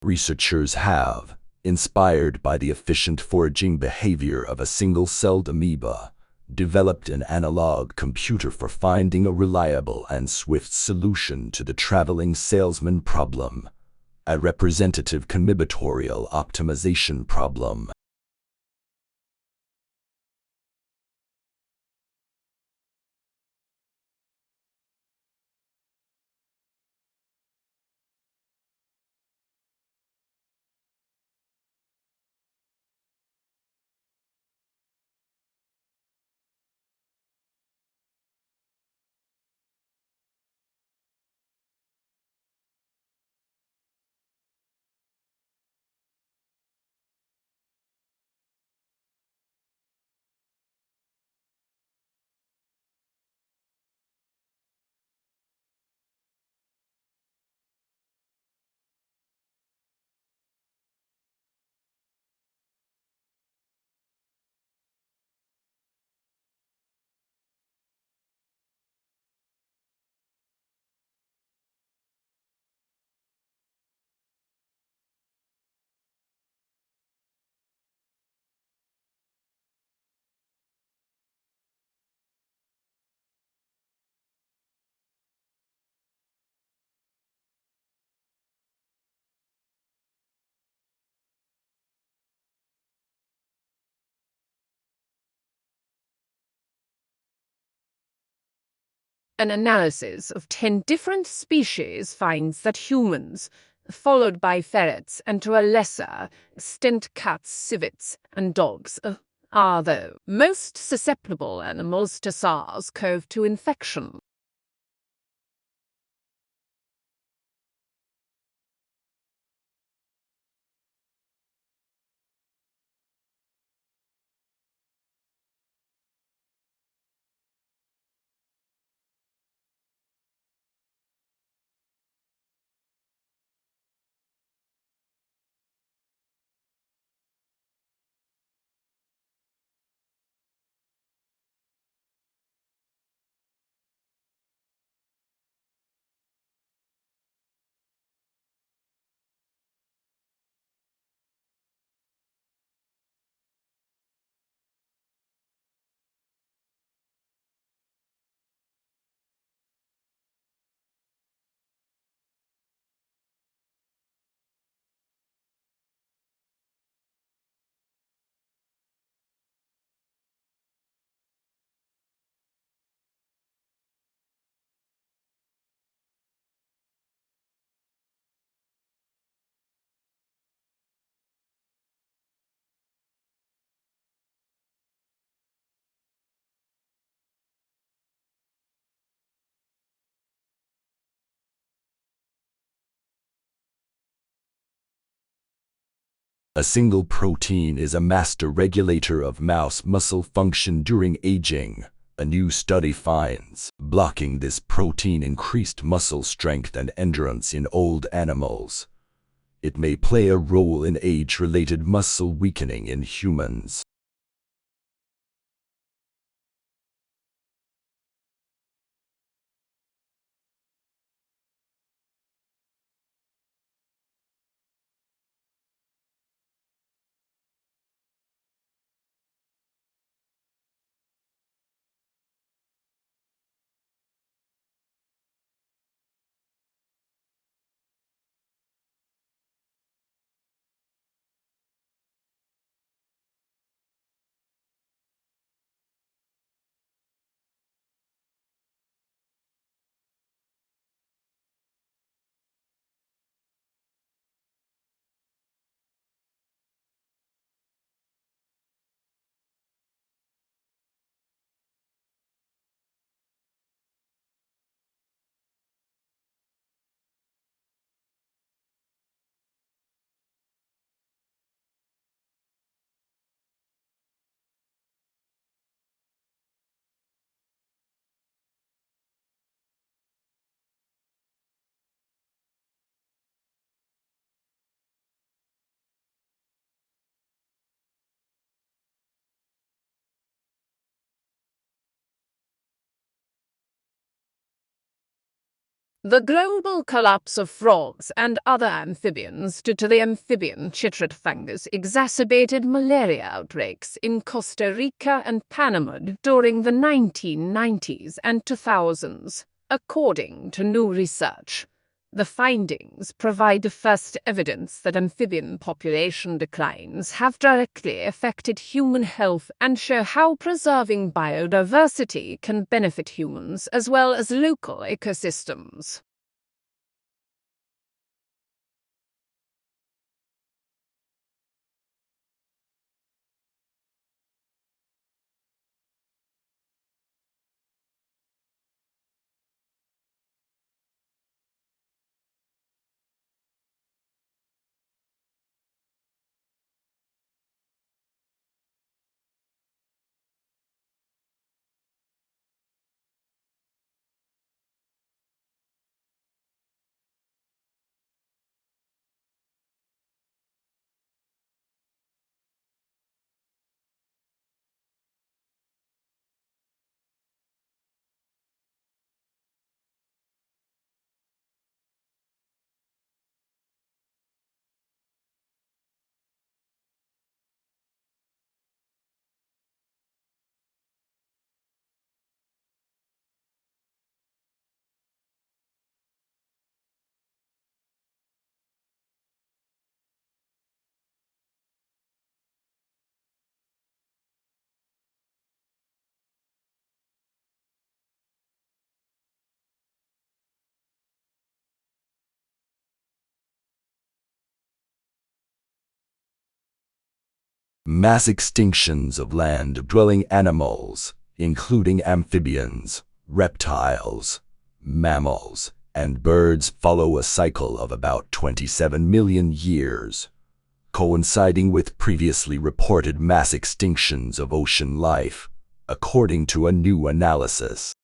Researchers have, inspired by the efficient foraging behavior of a single-celled amoeba, developed an analog computer for finding a reliable and swift solution to the traveling salesman problem, a representative combinatorial optimization problem. An analysis of 10 different species finds that humans, followed by ferrets and to a lesser extent cats, civets, and dogs, are the most susceptible animals to SARS-CoV-2 infection. A single protein is a master regulator of mouse muscle function during aging. A new study finds blocking this protein increased muscle strength and endurance in old animals. It may play a role in age-related muscle weakening in humans. The global collapse of frogs and other amphibians due to the amphibian chytrid fungus exacerbated malaria outbreaks in Costa Rica and Panama during the 1990s and 2000s, according to new research. The findings provide the first evidence that amphibian population declines have directly affected human health and show how preserving biodiversity can benefit humans as well as local ecosystems. Mass extinctions of land-dwelling animals, including amphibians, reptiles, mammals, and birds, follow a cycle of about 27 million years, coinciding with previously reported mass extinctions of ocean life, according to a new analysis.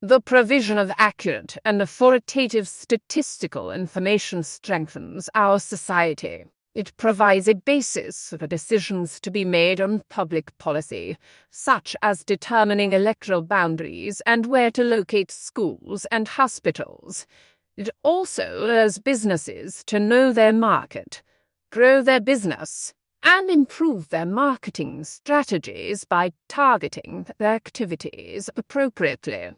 The provision of accurate and authoritative statistical information strengthens our society. It provides a basis for decisions to be made on public policy, such as determining electoral boundaries and where to locate schools and hospitals. It also allows businesses to know their market, grow their business, and improve their marketing strategies by targeting their activities appropriately.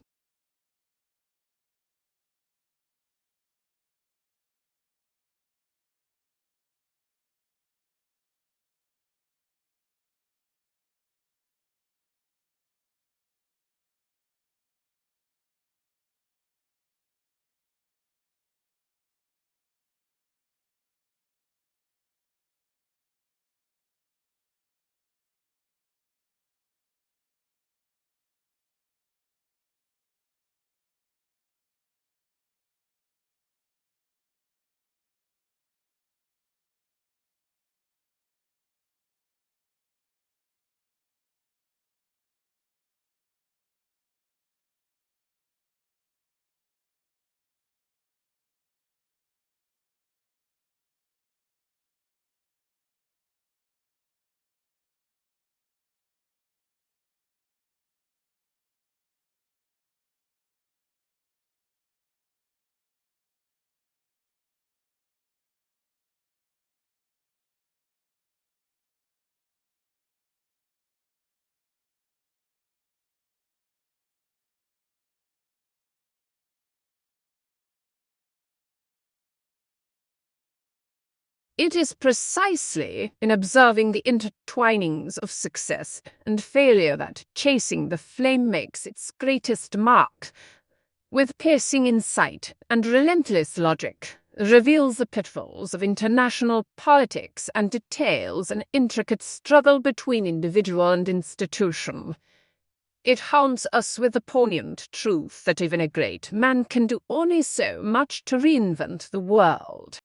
It is precisely in observing the intertwinings of success and failure that chasing the flame makes its greatest mark. With piercing insight and relentless logic, reveals the pitfalls of international politics and details an intricate struggle between individual and institution. It haunts us with the poignant truth that even a great man can do only so much to reinvent the world.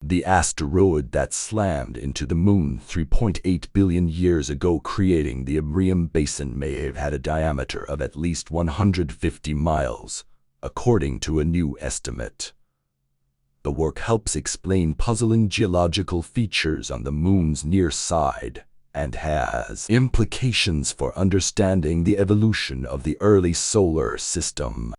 The asteroid that slammed into the moon 3.8 billion years ago, creating the Imbrium Basin, may have had a diameter of at least 150 miles, according to a new estimate. The work helps explain puzzling geological features on the moon's near side and has implications for understanding the evolution of the early solar system.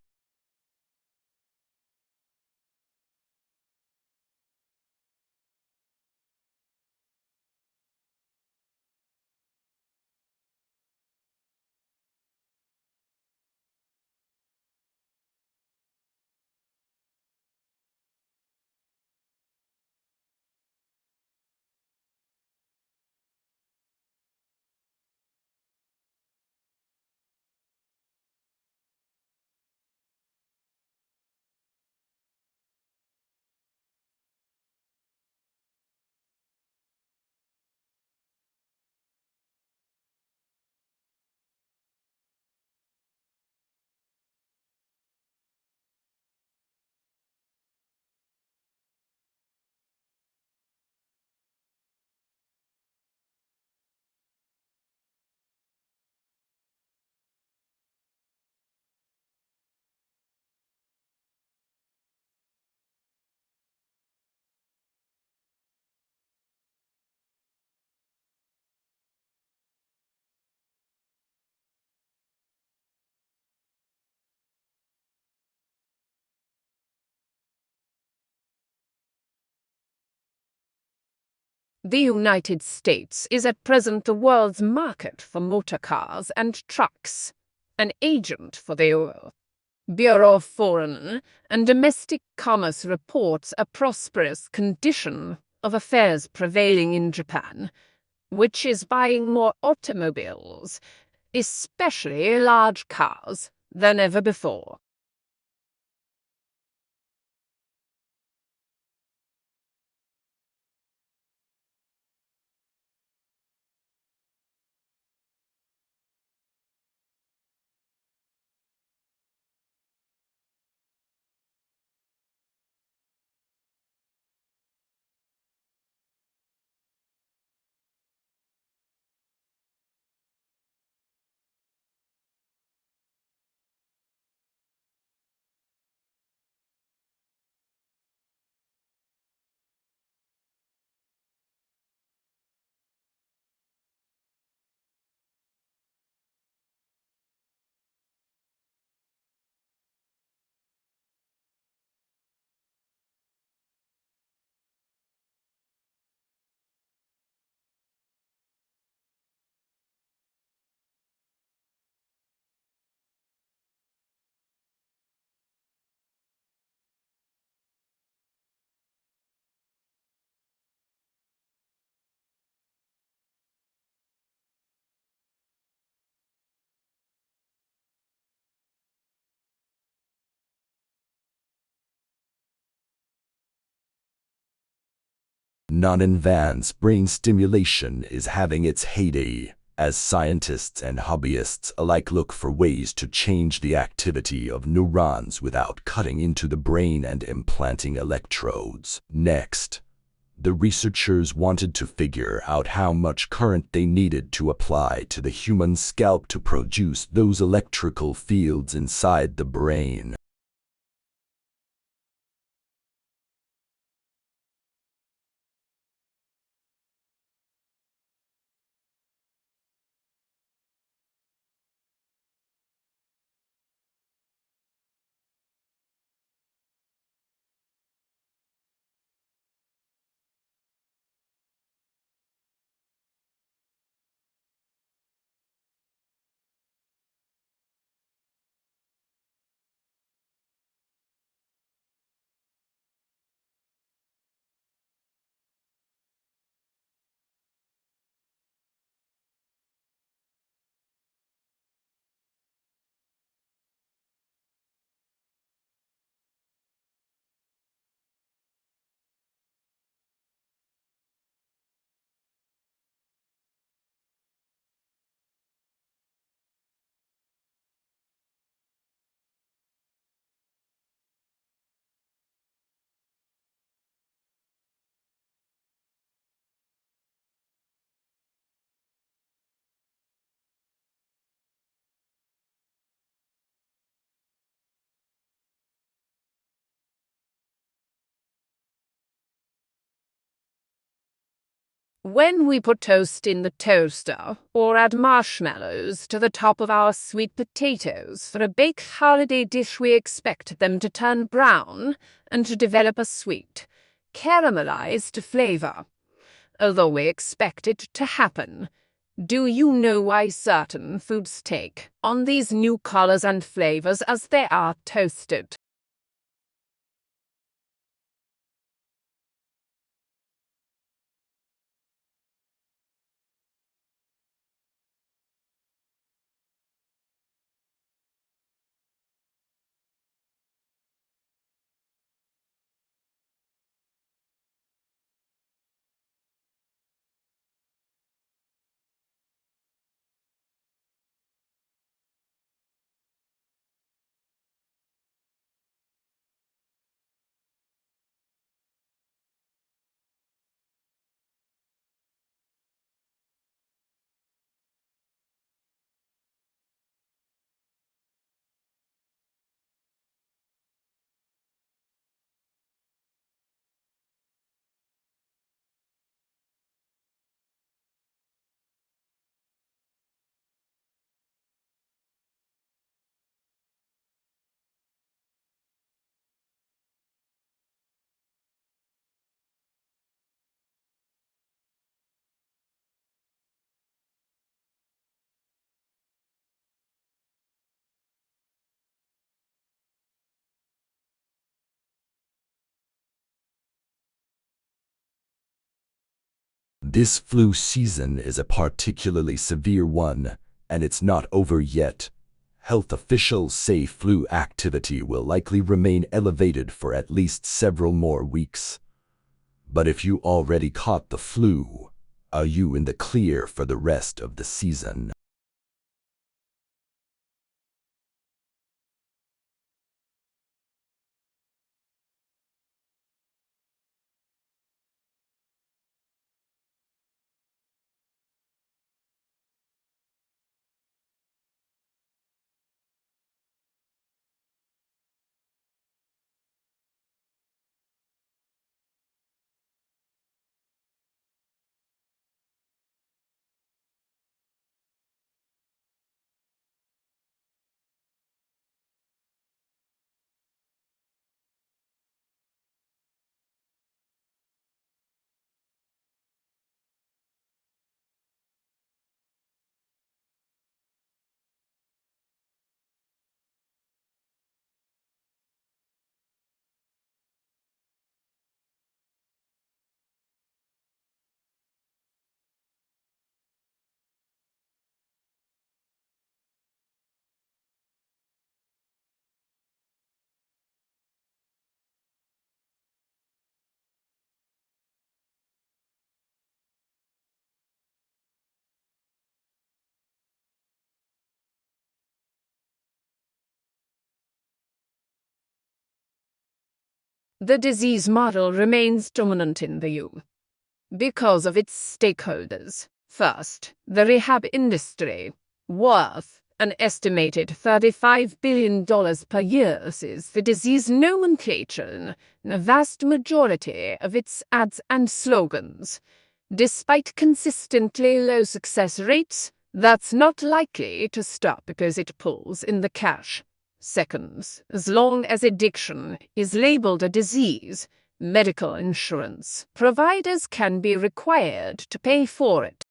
The United States is at present the world's market for motor cars and trucks, an agent for the Bureau of Foreign and Domestic Commerce reports a prosperous condition of affairs prevailing in Japan, which is buying more automobiles, especially large cars, than ever before. Not in vans, brain stimulation is having its heyday, as scientists and hobbyists alike look for ways to change the activity of neurons without cutting into the brain and implanting electrodes. Next, the researchers wanted to figure out how much current they needed to apply to the human scalp to produce those electrical fields inside the brain. When we put toast in the toaster or add marshmallows to the top of our sweet potatoes for a bake holiday dish, we expect them to turn brown and to develop a sweet, caramelized flavor. Although we expect it to happen, do you know why certain foods take on these new colors and flavors as they are toasted? This flu season is a particularly severe one, and it's not over yet. Health officials say flu activity will likely remain elevated for at least several more weeks. But if you already caught the flu, are you in the clear for the rest of the season? The disease model remains dominant in the U because of its stakeholders. First, the rehab industry, worth an estimated $35 billion per year, is the disease nomenclature in a vast majority of its ads and slogans. Despite consistently low success rates, that's not likely to stop because it pulls in the cash. Second, as long as addiction is labeled a disease, medical insurance providers can be required to pay for it.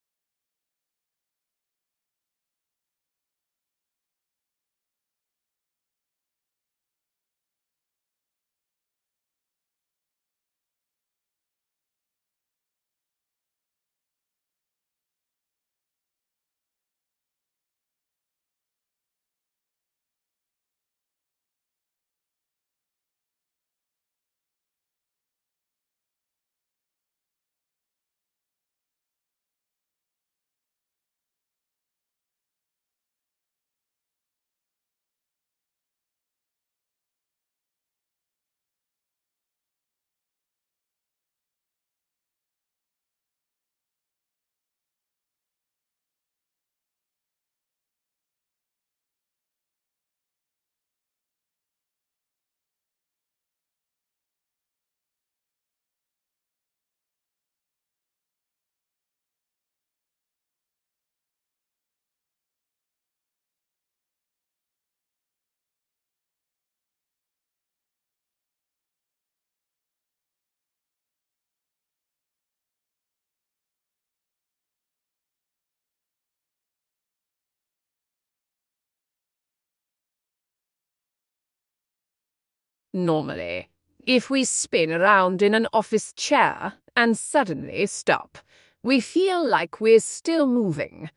Normally, if we spin around in an office chair and suddenly stop, we feel like we're still moving.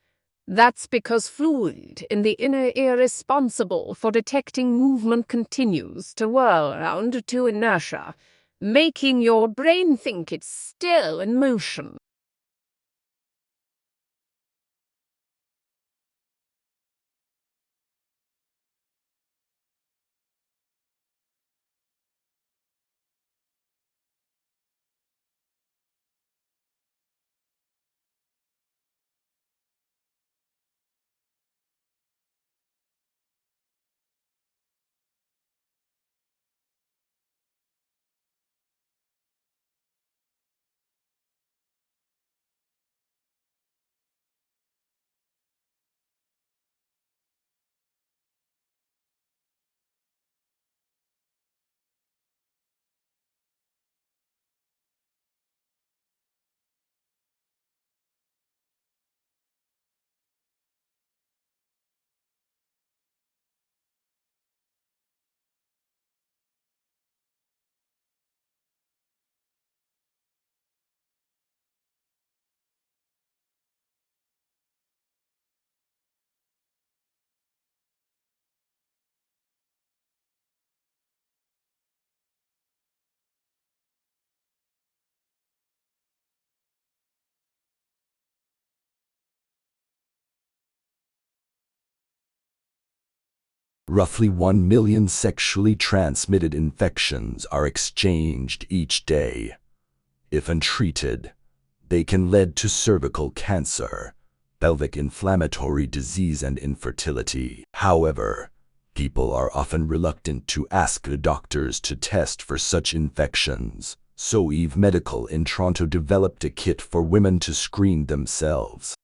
That's because fluid in the inner ear responsible for detecting movement continues to whirl around to inertia, making your brain think it's still in motion. Roughly 1 million sexually transmitted infections are exchanged each day. If untreated, they can lead to cervical cancer, pelvic inflammatory disease, and infertility. However, people are often reluctant to ask the doctors to test for such infections. So Eve Medical in Toronto developed a kit for women to screen themselves.